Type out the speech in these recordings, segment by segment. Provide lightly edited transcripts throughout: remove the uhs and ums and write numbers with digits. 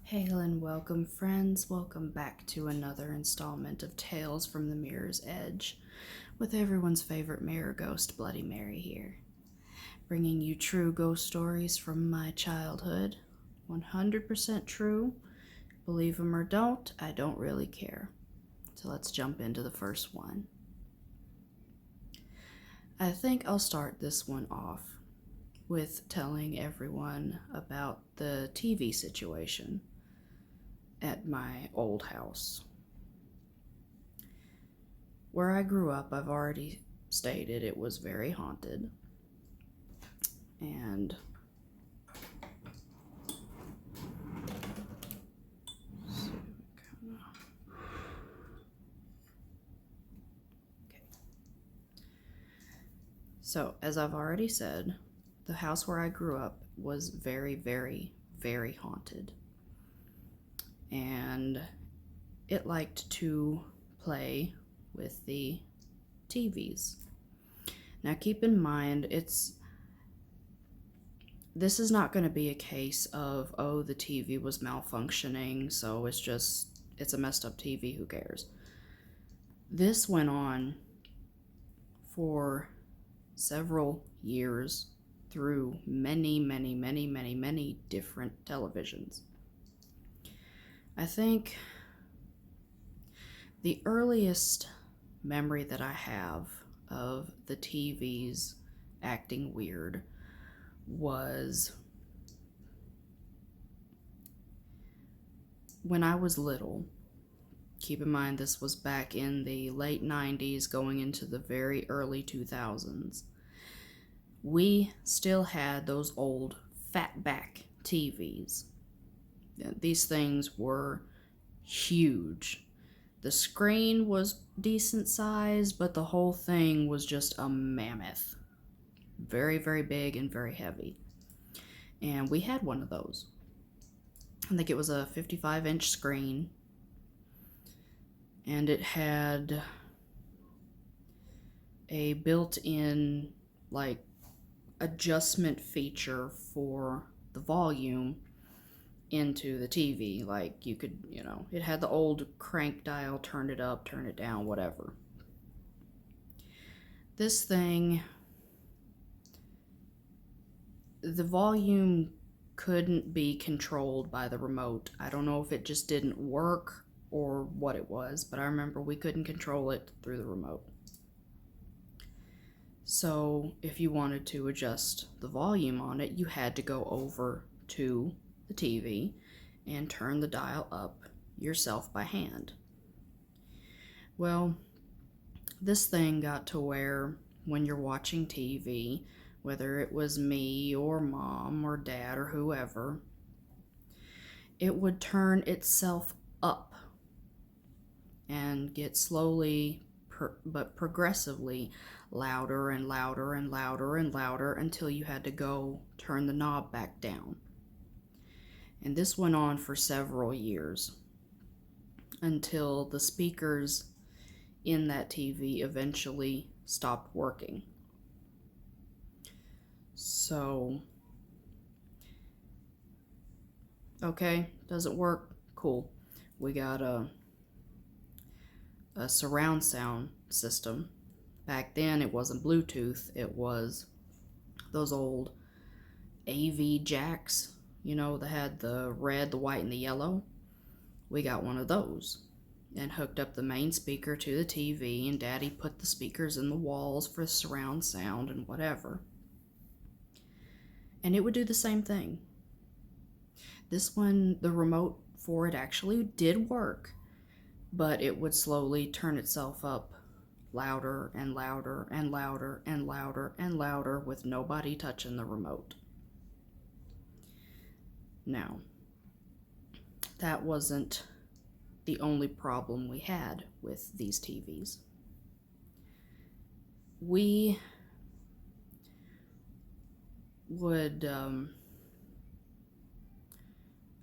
Hail and welcome, friends. Welcome back to another installment of Tales from the Mirror's Edge with everyone's favorite mirror ghost, Bloody Mary here. Bringing you true ghost stories from my childhood. 100% true. Believe them or don't, I don't really care. So let's jump into the first one. I think I'll start this one off with telling everyone about the TV situation at my old house. Where I grew up, I've already stated it was very haunted. And so, as I've already said, the house where I grew up was very, very, very haunted. And it liked to play with the TVs. Now keep in mind, this is not going to be a case of, oh, the TV was malfunctioning, so it's a messed up TV, who cares? This went on for several years through many, many, many, many, many different televisions. I think the earliest memory that I have of the TVs acting weird was when I was little. Keep in mind, this was back in the late 90s going into the very early 2000s. We still had those old fatback TVs. These things were huge. The screen was decent size, but the whole thing was just a mammoth. Very, very big and very heavy. And we had one of those. I think it was a 55-inch screen. And it had a built-in, adjustment feature for the volume into the TV. Like, you could, it had the old crank dial, turn it up, turn it down, whatever. This thing, the volume couldn't be controlled by the remote. I don't know if it just didn't work or what it was, but I remember we couldn't control it through the remote. So if you wanted to adjust the volume on it, you had to go over to the TV and turn the dial up yourself by hand. Well, this thing got to where when you're watching TV, whether it was me or mom or dad or whoever, it would turn itself up and get slowly but progressively louder and louder and louder and louder until you had to go turn the knob back down. And this went on for several years until the speakers in that TV eventually stopped working. So, okay, doesn't work? Cool. We got a surround sound system. Back then it wasn't Bluetooth, it was those old AV jacks, that had the red, the white, and the yellow. We got one of those and hooked up the main speaker to the TV, and Daddy put the speakers in the walls for surround sound and whatever. And it would do the same thing. This one, the remote for it actually did work, but it would slowly turn itself up louder and louder and louder and louder and louder with nobody touching the remote. Now, that wasn't the only problem we had with these TVs. We would,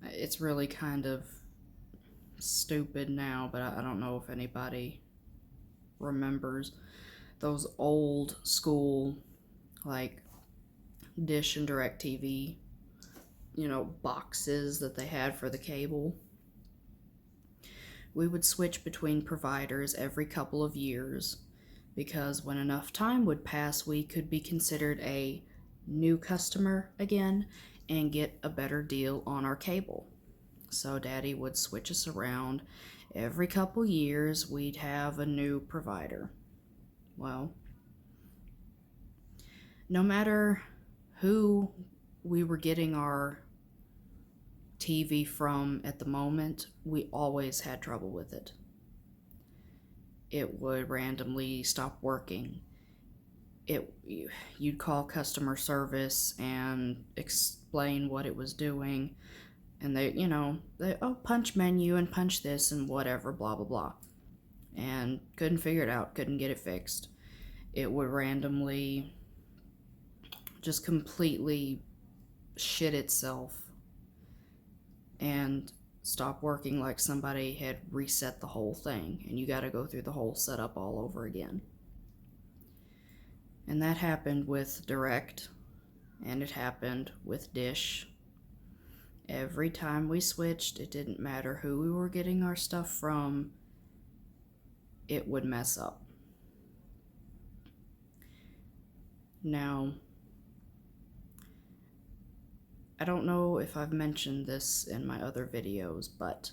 it's really kind of stupid now, but I don't know if anybody remembers those old school, Dish and DirecTV boxes that they had for the cable. We would switch between providers every couple of years because when enough time would pass, we could be considered a new customer again and get a better deal on our cable. So Daddy would switch us around. Every couple years, we'd have a new provider. Well, no matter who we were getting our TV from at the moment, we always had trouble with it. It would randomly stop working. You'd call customer service and explain what it was doing, and they punch menu and punch this and whatever, blah blah blah, and couldn't figure it out, couldn't get it fixed. It would randomly just completely shit itself and stop working, like somebody had reset the whole thing and you got to go through the whole setup all over again. And that happened with Direct, and it happened with Dish. Every time we switched, it didn't matter who we were getting our stuff from, it would mess up. Now, I don't know if I've mentioned this in my other videos, but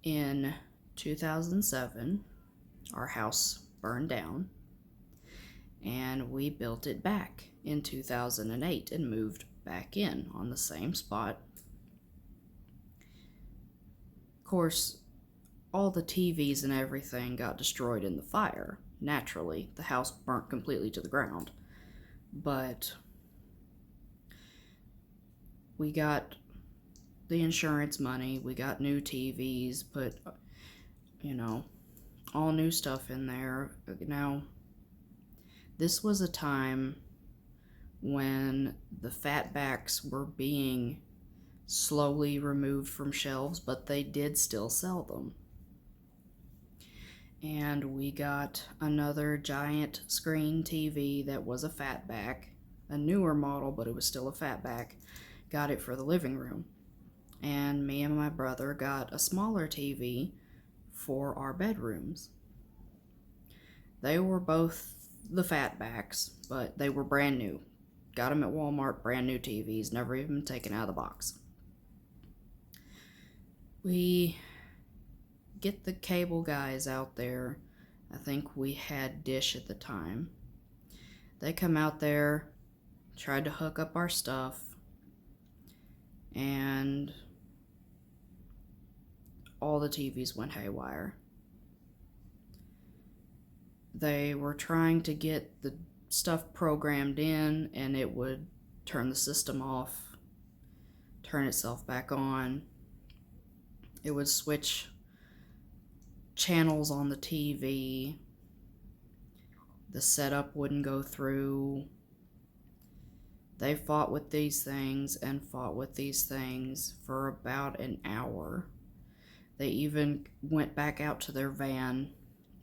in 2007, our house burned down, and we built it back in 2008 and moved back in on the same spot. Of course, all the TVs and everything got destroyed in the fire. Naturally, the house burnt completely to the ground. But we got the insurance money, we got new TVs, put, all new stuff in there. Now, this was a time when the fatbacks were being slowly removed from shelves, but they did still sell them. And we got another giant screen TV that was a fatback, a newer model, but it was still a fatback. Got it for the living room. And me and my brother got a smaller TV for our bedrooms. They were both the fatbacks, but they were brand new. Got them at Walmart, brand new TVs, never even been taken out of the box. We get the cable guys out there. I think we had Dish at the time. They come out there, tried to hook up our stuff, and all the TVs went haywire. They were trying to get the stuff programmed in, and it would turn the system off, turn itself back on. It would switch channels on the TV. The setup wouldn't go through. They fought with these things and fought with these things for about an hour. They even went back out to their van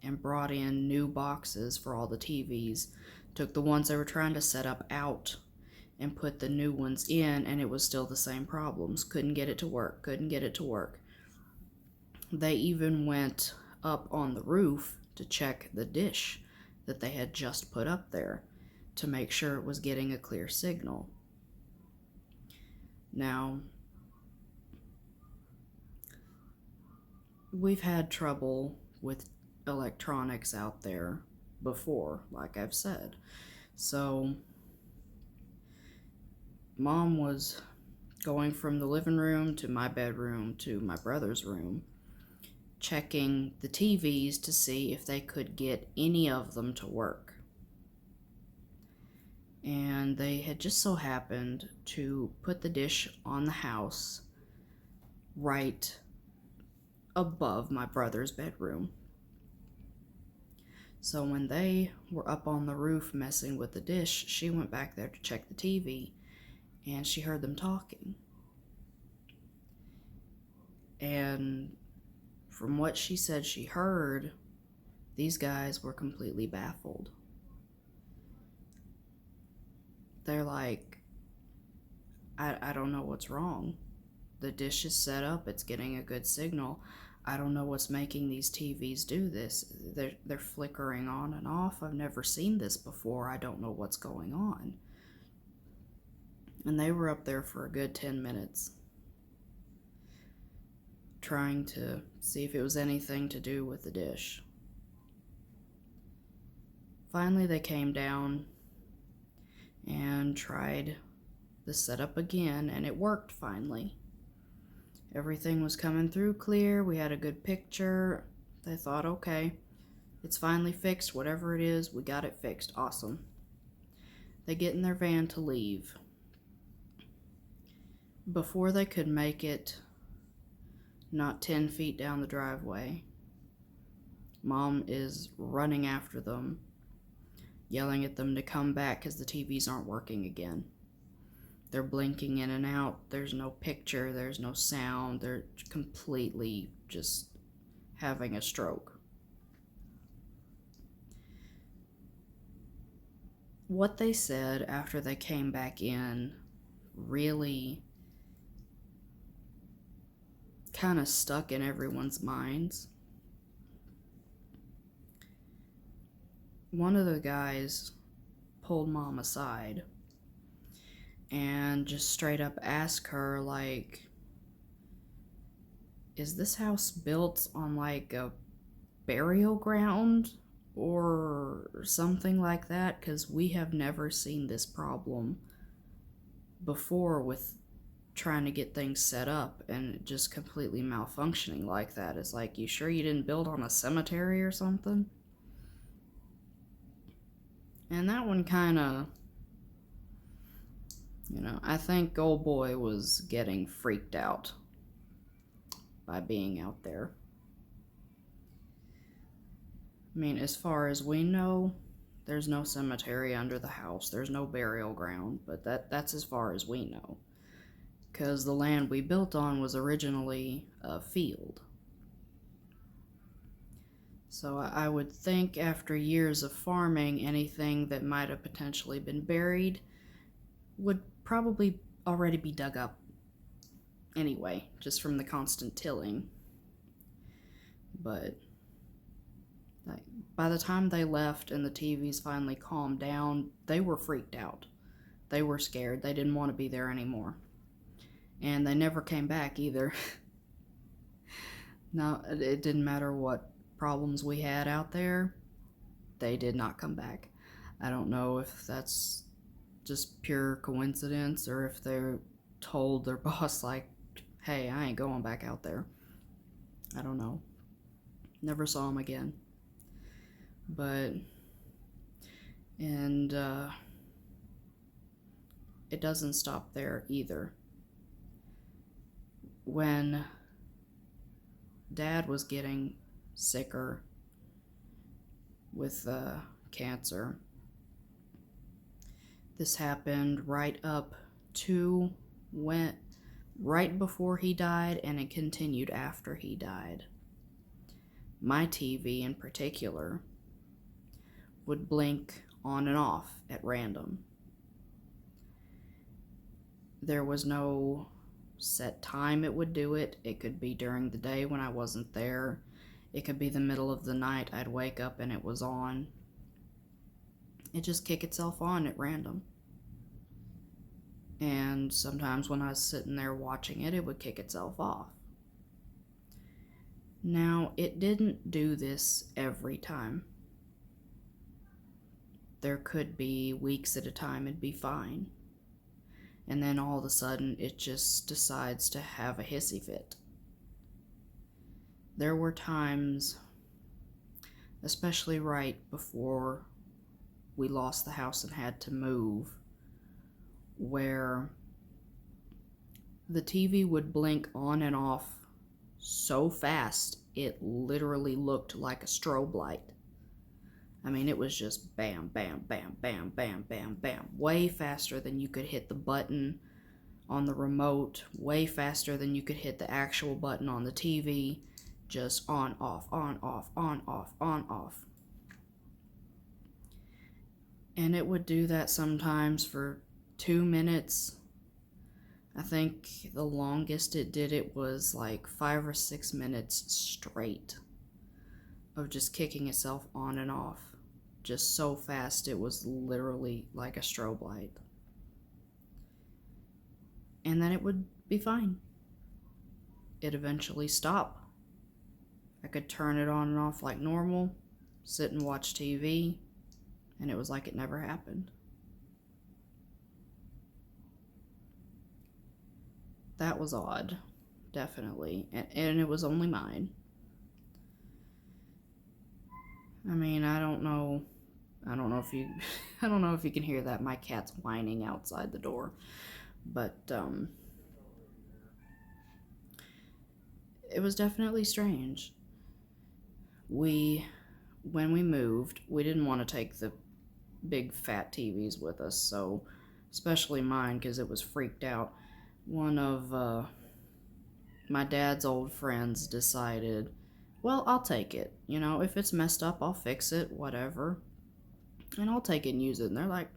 and brought in new boxes for all the TVs. Took the ones they were trying to set up out and put the new ones in, and it was still the same problems. Couldn't get it to work, couldn't get it to work. They even went up on the roof to check the dish that they had just put up there to make sure it was getting a clear signal. Now, we've had trouble with electronics out there before, like I've said. So, Mom was going from the living room to my bedroom to my brother's room, checking the TVs to see if they could get any of them to work. And they had just so happened to put the dish on the house right above my brother's bedroom. So when they were up on the roof messing with the dish, she went back there to check the TV, and she heard them talking. And from what she said she heard, these guys were completely baffled. They're like, I don't know what's wrong. The dish is set up, it's getting a good signal. I don't know what's making these TVs do this. They're flickering on and off. I've never seen this before. I don't know what's going on. And they were up there for a good 10 minutes trying to see if it was anything to do with the dish. Finally, they came down and tried the setup again, and it worked finally. Everything was coming through clear. We had a good picture. They thought, okay, it's finally fixed. Whatever it is, we got it fixed. Awesome. They get in their van to leave. Before they could make it not 10 feet down the driveway, Mom is running after them, yelling at them to come back because the TVs aren't working again. They're blinking in and out. There's no picture. There's no sound. They're completely just having a stroke. What they said after they came back in really kind of stuck in everyone's minds. One of the guys pulled Mom aside and just straight up asked her, like, is this house built on like a burial ground or something like that? Because we have never seen this problem before with trying to get things set up and just completely malfunctioning like that. It's like, you sure you didn't build on a cemetery or something? And that one kind of, I think old boy was getting freaked out by being out there. I mean, as far as we know, there's no cemetery under the house. There's no burial ground, but that's as far as we know. Because the land we built on was originally a field. So I would think after years of farming, anything that might have potentially been buried would probably already be dug up anyway, just from the constant tilling. But by the time they left and the TVs finally calmed down, they were freaked out. They were scared. They didn't want to be there anymore. And they never came back either. No, it didn't matter what problems we had out there, they did not come back. I don't know if that's just pure coincidence or if they're told their boss, like, hey, I ain't going back out there. I don't know. Never saw him again. But, and it doesn't stop there either. When Dad was getting sicker with cancer, this happened right before he died, and it continued after he died. My TV in particular would blink on and off at random. There was no set time it would do it. It could be during the day when I wasn't there. It could be the middle of the night. I'd wake up and it was on. It just kicked itself on at random. And sometimes when I was sitting there watching it, it would kick itself off. Now, it didn't do this every time. There could be weeks at a time it'd be fine. And then all of a sudden, it just decides to have a hissy fit. There were times, especially right before we lost the house and had to move, where the TV would blink on and off so fast, it literally looked like a strobe light. I mean, it was just bam, bam, bam, bam, bam, bam, bam. Way faster than you could hit the button on the remote. Way faster than you could hit the actual button on the TV. Just on, off, on, off, on, off, on, off. And it would do that sometimes for 2 minutes. I think the longest it did it was like 5 or 6 minutes straight of just kicking itself on and off. Just so fast, it was literally like a strobe light. And then it would be fine. It'd eventually stop. I could turn it on and off like normal, sit and watch TV, and it was like it never happened. That was odd, definitely, and it was only mine. I mean, I don't know if you, I don't know if you can hear that. My cat's whining outside the door, but it was definitely strange. When we moved, we didn't want to take the big fat TVs with us, so especially mine because it was freaked out. One of my dad's old friends decided, well, I'll take it. You know, if it's messed up, I'll fix it, whatever. And I'll take it and use it. And they're like,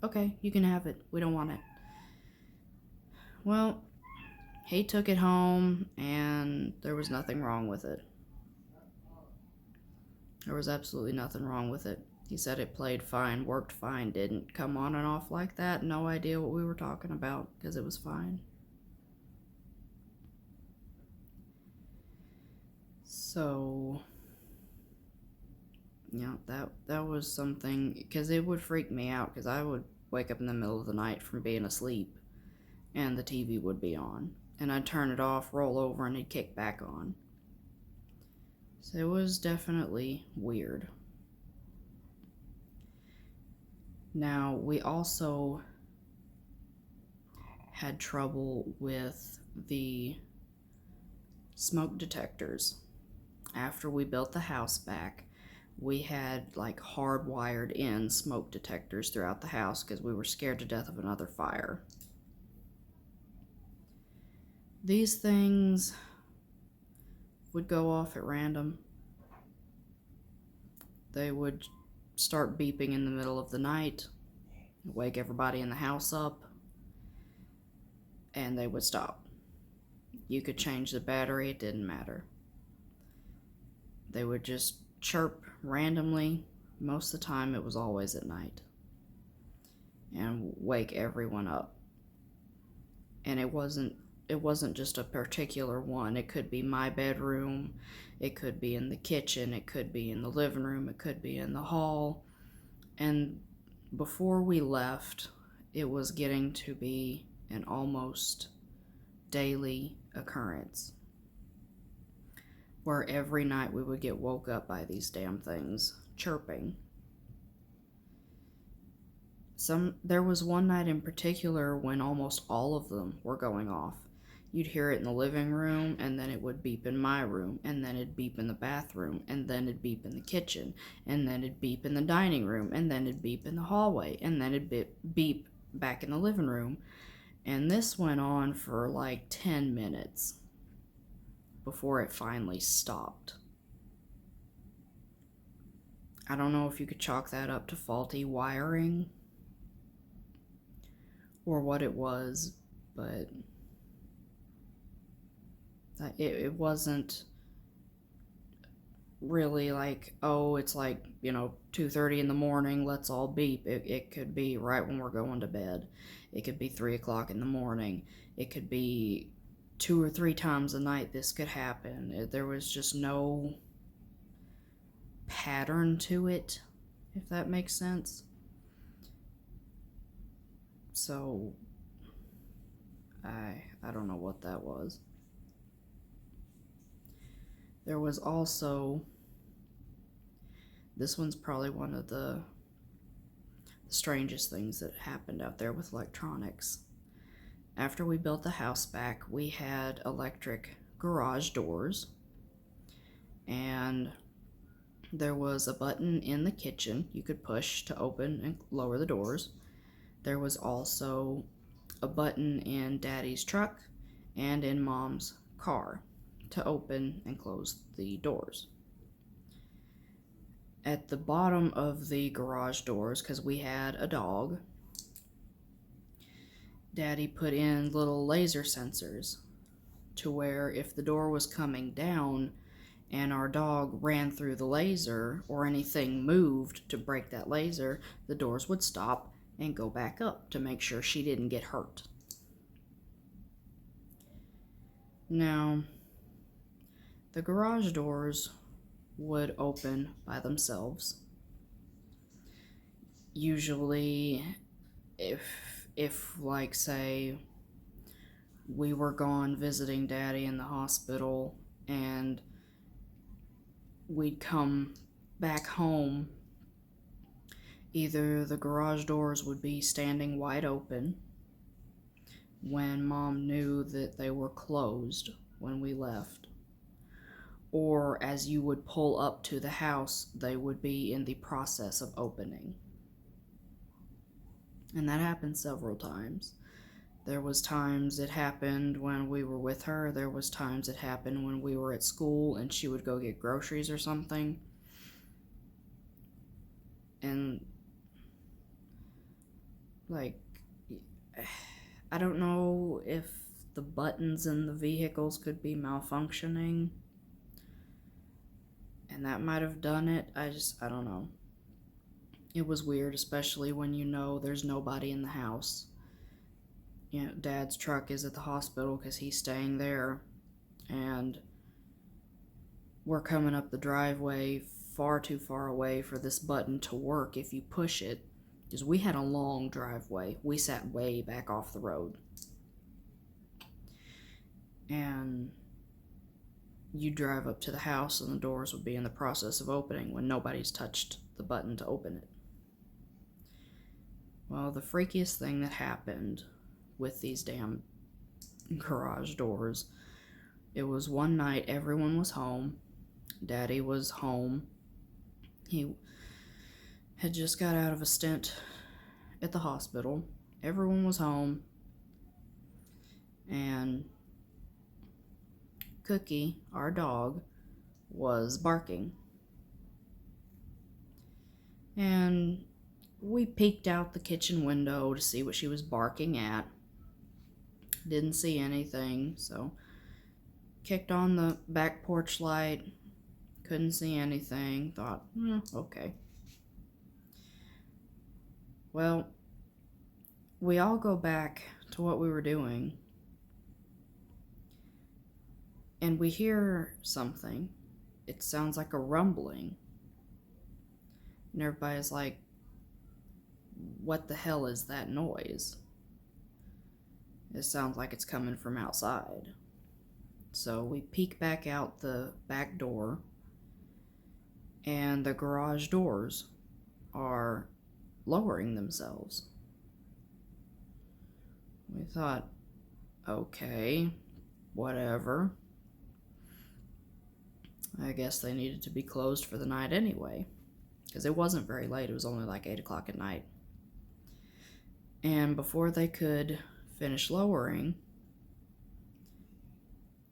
okay, you can have it. We don't want it. Well, he took it home and there was nothing wrong with it. There was absolutely nothing wrong with it. He said it played fine, worked fine, didn't come on and off like that. No idea what we were talking about because it was fine. So, yeah, that was something, because it would freak me out because I would wake up in the middle of the night from being asleep and the TV would be on. And I'd turn it off, roll over, and it'd kick back on. So it was definitely weird. Now, we also had trouble with the smoke detectors. After we built the house back, we had like hardwired in smoke detectors throughout the house because we were scared to death of another fire. These things would go off at random. They would start beeping in the middle of the night, wake everybody in the house up, and they would stop. You could change the battery, it didn't matter. They would just chirp randomly. Most of the time it was always at night, and wake everyone up. And it wasn't just a particular one. It could be my bedroom, it could be in the kitchen, it could be in the living room, it could be in the hall. And before we left, it was getting to be an almost daily occurrence, where every night we would get woke up by these damn things chirping. There was one night in particular when almost all of them were going off. You'd hear it in the living room, and then it would beep in my room, and then it'd beep in the bathroom, and then it'd beep in the kitchen, and then it'd beep in the dining room, and then it'd beep in the hallway, and then it'd beep back in the living room. And this went on for like 10 minutes before it finally stopped. I don't know if you could chalk that up to faulty wiring or what it was, but it wasn't really like, oh, it's like, 2:30 in the morning, let's all beep. It could be right when we're going to bed. It could be 3 o'clock in the morning. It could be 2 or 3 times a night this could happen. There was just no pattern to it, if that makes sense. So I don't know what that was. There was also, this one's probably one of the strangest things that happened out there with electronics. After we built the house back, we had electric garage doors, and there was a button in the kitchen you could push to open and lower the doors. There was also a button in Daddy's truck and in Mom's car to open and close the doors. At the bottom of the garage doors, because we had a dog, Daddy put in little laser sensors to where if the door was coming down and our dog ran through the laser or anything moved to break that laser, the doors would stop and go back up to make sure she didn't get hurt. Now, the garage doors would open by themselves. Usually, if like say we were gone visiting Daddy in the hospital and we'd come back home, either the garage doors would be standing wide open when Mom knew that they were closed when we left, or as you would pull up to the house, they would be in the process of opening. And that happened several times. There was times it happened when we were with her. There was times it happened when we were at school and she would go get groceries or something. And like, I don't know if the buttons in the vehicles could be malfunctioning, and that might have done it. I don't know. It was weird, especially when you know there's nobody in the house. You know, Dad's truck is at the hospital because he's staying there, and we're coming up the driveway far too far away for this button to work if you push it, because we had a long driveway. We sat way back off the road. And you drive up to the house and the doors would be in the process of opening when nobody's touched the button to open it. Well, the freakiest thing that happened with these damn garage doors, it was one night everyone was home. Daddy was home. He had just got out of a stint at the hospital. Everyone was home. And Cookie, our dog, was barking. And we peeked out the kitchen window to see what she was barking at. Didn't see anything, so kicked on the back porch light. Couldn't see anything. Thought, okay. Well, we all go back to what we were doing, and we hear something. It sounds like a rumbling. And everybody's like, what the hell is that noise? It sounds like it's coming from outside. So we peek back out the back door, and the garage doors are lowering themselves. We thought, okay, whatever. I guess they needed to be closed for the night anyway, because it wasn't very late. It was only like 8 o'clock at night. And before they could finish lowering,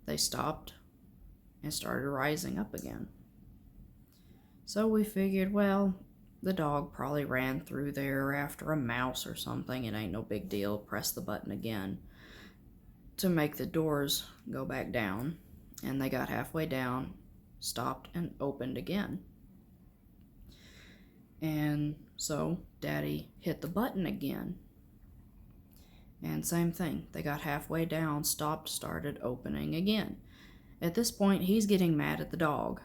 they stopped and started rising up again. So we figured, well, the dog probably ran through there after a mouse or something. It ain't no big deal. Press the button again to make the doors go back down. And they got halfway down, stopped, and opened again. And so Daddy hit the button again. And same thing. They got halfway down, stopped, started opening again. At this point, he's getting mad at the dog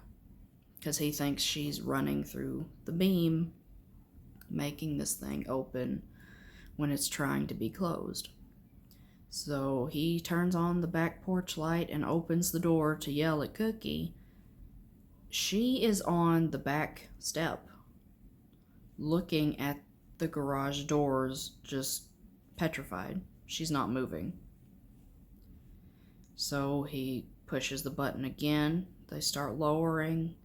because he thinks she's running through the beam, making this thing open when it's trying to be closed. So he turns on the back porch light and opens the door to yell at Cookie. She is on the back step, looking at the garage doors, just petrified. She's not moving. So he pushes the button again. They start lowering.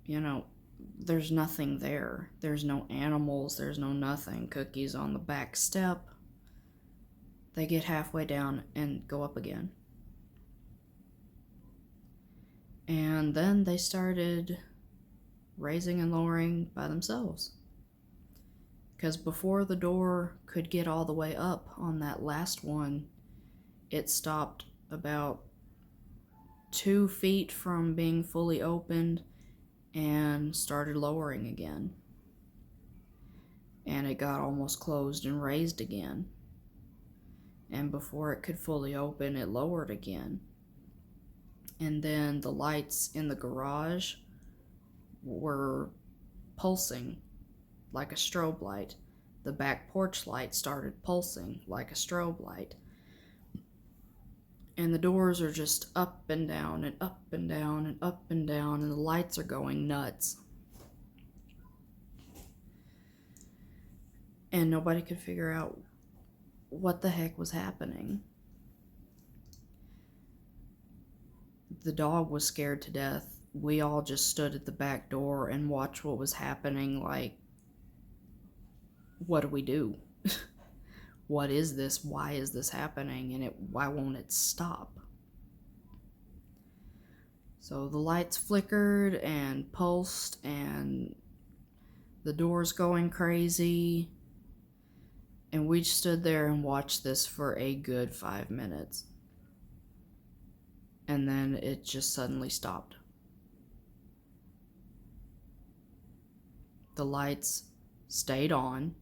You know, there's nothing there. There's no animals. There's no nothing. Cookie's on the back step. They get halfway down and go up again. And then they started raising and lowering by themselves. because before the door could get all the way up on that last one, it stopped about 2 feet from being fully opened and started lowering again. And it got almost closed and raised again. And before it could fully open, it lowered again. And then the lights in the garage were pulsing like a strobe light. The back porch light started pulsing like a strobe light. And the doors are just up and down and up and down and up and down, and the lights are going nuts. And nobody could figure out what the heck was happening. The dog was scared to death. We all just stood at the back door and watched what was happening, like, what do we do? What is this? Why is this happening? And why won't it stop? So the lights flickered and pulsed, and the door's going crazy. And we stood there and watched this for a good 5 minutes. And then it just suddenly stopped. The lights stayed on.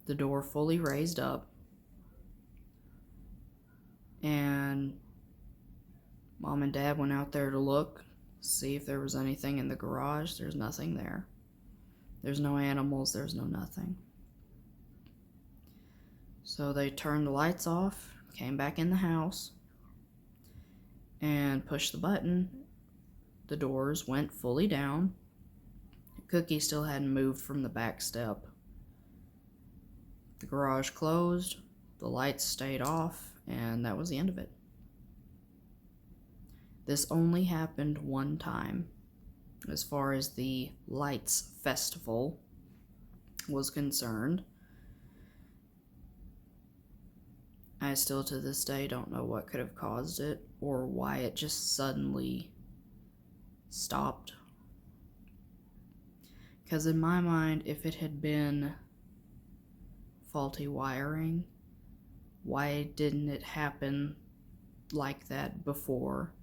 The door fully raised up. And Mom and Dad went out there to look, see if there was anything in the garage. There's nothing there. There's no animals, there's no nothing. So they turned the lights off, came back in the house, and pushed the button. The doors went fully down. Cookie still hadn't moved from the back step. The garage closed, the lights stayed off, and that was the end of it. This only happened one time, as far as the Lights Festival was concerned. I still to this day don't know what could have caused it or why it just suddenly stopped. Because in my mind, if it had been faulty wiring, why didn't it happen like that before?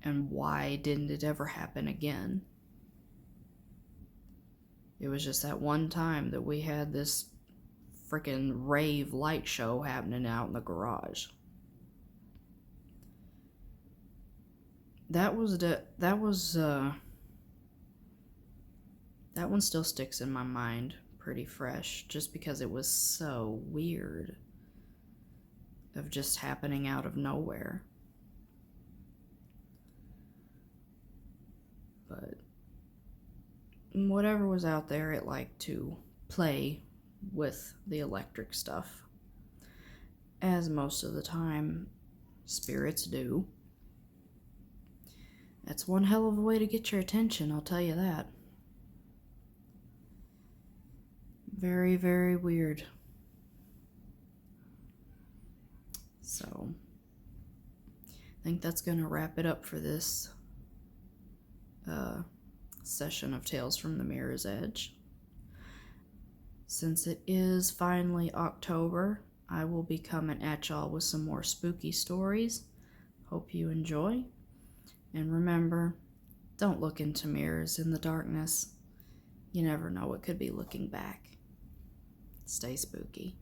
And why didn't it ever happen again? It was just that one time that we had this freaking rave light show happening out in the garage. That one still sticks in my mind pretty fresh, just because it was so weird of just happening out of nowhere. But whatever was out there, it liked to play with the electric stuff, as most of the time spirits do. That's one hell of a way to get your attention, I'll tell you that. Very, very weird. So, I think that's going to wrap it up for this session of Tales from the Mirror's Edge. Since it is finally October, I will be coming at y'all with some more spooky stories. Hope you enjoy. And remember, don't look into mirrors in the darkness. You never know what could be looking back. Stay spooky.